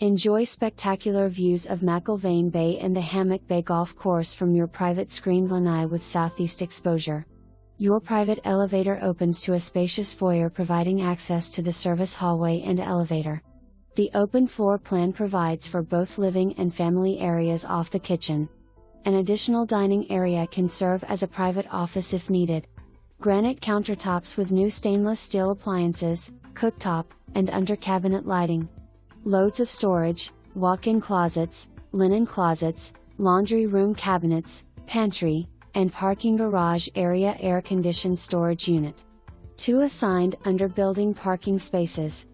Enjoy spectacular views of McIlvane Bay and the Hammock Bay Golf Course from your private screened lanai with southeast exposure. Your private elevator opens to a spacious foyer providing access to the service hallway and elevator. The open floor plan provides for both living and family areas off the kitchen. An additional dining area can serve as a private office if needed. Granite countertops with new stainless steel appliances, cooktop, and under-cabinet lighting. Loads of storage, walk-in closets, linen closets, laundry room cabinets, pantry, and parking garage area air-conditioned storage unit. 2 assigned under-building parking spaces.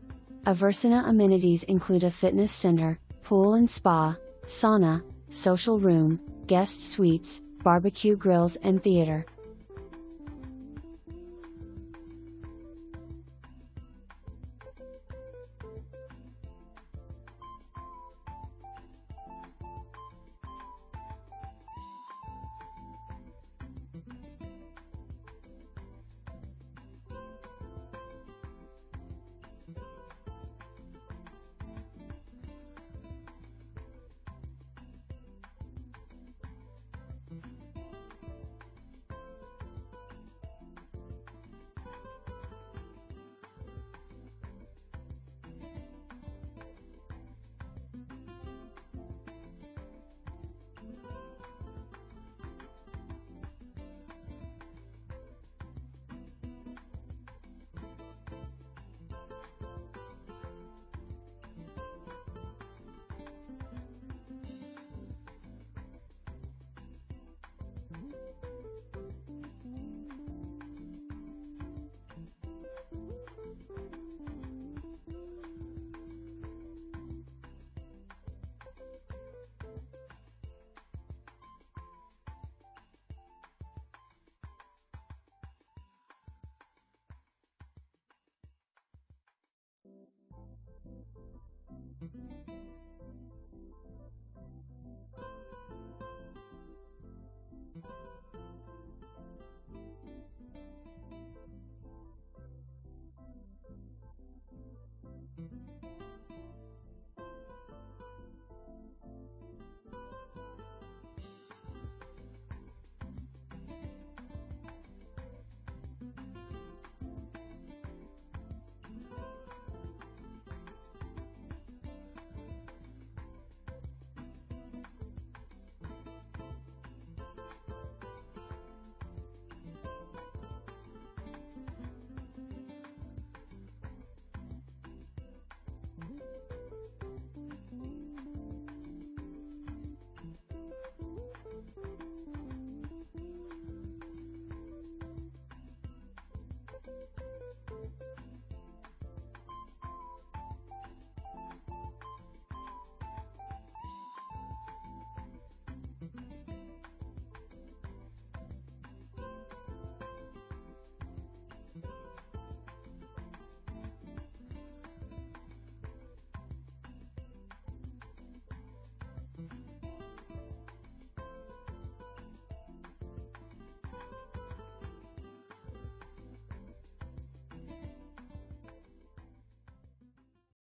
Aversana amenities include a fitness center, pool and spa, sauna, social room, guest suites, barbecue grills and theater.